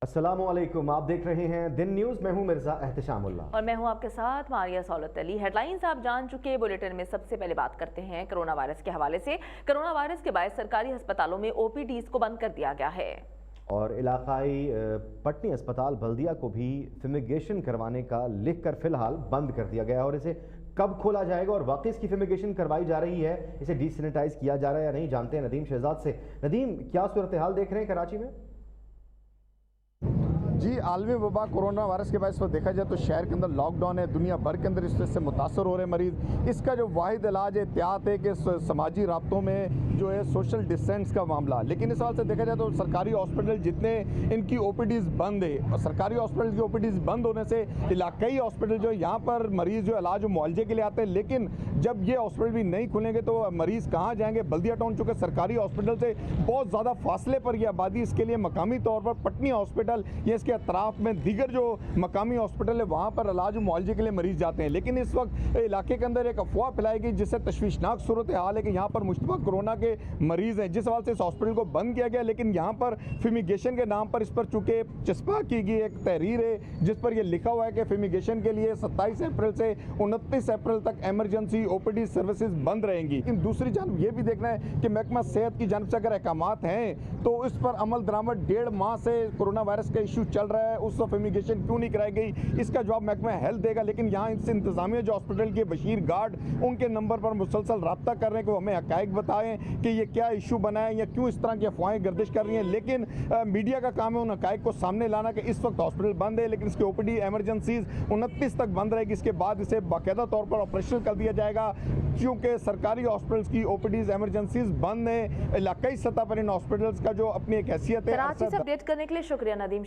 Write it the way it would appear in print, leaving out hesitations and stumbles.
अस्सलामुअलैकुम, आप देख रहे हैं दिन न्यूज़। मैं हूं मिर्जा एहतशामुल्लाह और मैं हूं आपके साथ मारिया सौलत अली। हेडलाइंस आप जान चुके। बुलेटिन में सबसे पहले बात करते हैं कोरोना वायरस के हवाले से। कोरोना वायरस के बायस सरकारी अस्पतालों में ओपीडीज को बंद कर दिया गया है और इलाकाई पटनी अस्पताल बल्दिया को भी फिमिगेशन करवाने का लिखकर फिलहाल बंद कर दिया गया है। और इसे कब खोला जाएगा और वाकई इसकी फिमिगेशन करवाई जा रही है, इसे डिसैनिटाइज किया जा रहा है या नहीं, जानते हैं नदीम शहजाद से। नदीम, क्या सूरत हाल देख रहे हैं कराची में? जी, आलमी वबा कोरोना वायरस के बाद इस वक्त देखा जाए तो शहर के अंदर लॉकडाउन है, दुनिया भर के अंदर इससे मुतासर हो रहे मरीज। इसका जो वाहिद इलाज एहतियात है कि समाजी राब्तों में जो है सोशल डिस्टेंस का मामला। लेकिन इस हाल से देखा जाए तो सरकारी हॉस्पिटल जितने इनकी ओपीडीज बंद है, और सरकारी हॉस्पिटल की ओपीडीज बंद होने से इलाकाई हॉस्पिटल जो यहाँ पर मरीज जो इलाज मुआवजे के लिए आते हैं, लेकिन जब ये हॉस्पिटल भी नहीं खुलेंगे तो मरीज कहाँ जाएंगे? बल्दिया टाउन चूँकि सरकारी हॉस्पिटल से बहुत ज़्यादा फासले पर यह आबादी, इसके लिए मकामी तौर पर पटनी हॉस्पिटल या इसके अतराफ में दीगर जो मकामी हॉस्पिटल है वहाँ पर इलाज मुआवजे के लिए मरीज जाते हैं। लेकिन इस वक्त इलाके के अंदर एक अफवाह फैलाई गई जिससे तशवीशनाक सूरत हाल है कि यहाँ पर मुश्तबा कोरोना के मरीज हैं, जिस हवाले से इस हॉस्पिटल को बंद किया गया। लेकिन यहाँ पर फिमिगेशन के नाम पर इस पर चूँकि चस्पा की गई एक तहरीर है जिस पर यह लिखा हुआ है कि फिमिगेशन के लिए 27 अप्रैल से 29 अप्रैल तक एमरजेंसी ओपीडी सर्विसेज बंद रहेंगी। लेकिन दूसरी जानब यह भी देखना है कि महकमा सेहत की जानब से अगर अहकामात हैं तो इस पर अमल दरामद 1.5 माह से कोरोना वायरस का इशू चल रहा है, उस फिमिगेशन क्यों नहीं कराई गई, इसका जवाब महकमा हेल्थ देगा। लेकिन यहाँ इनसे इंतजामिया जो हॉस्पिटल के बशीर गार्ड उनके नंबर पर मुसलसल रब्ता कर रहे हैं कि वो हमें हकायक बताएं कि ये क्या इशू बना है या क्यों इस तरह की अफवाहें गर्दिश कर रही हैं। लेकिन मीडिया का काम है उन हकायक को सामने लाना कि इस वक्त हॉस्पिटल बंद है, लेकिन इसकी ओपीडी एमरजेंसीज 29 तक बंद रहेगी। इसके बाद इसे बाकायदा तौर पर ऑपरेशनल कर दिया जाएगा। क्योंकि सरकारी हॉस्पिटल्स की ओपीडीज एमरजेंसीज बंद है, इलाकाई सतह पर इन हॉस्पिटल्स का जो अपनी एक हैसियत है। कराची से अपडेट करने के लिए शुक्रिया नदीम।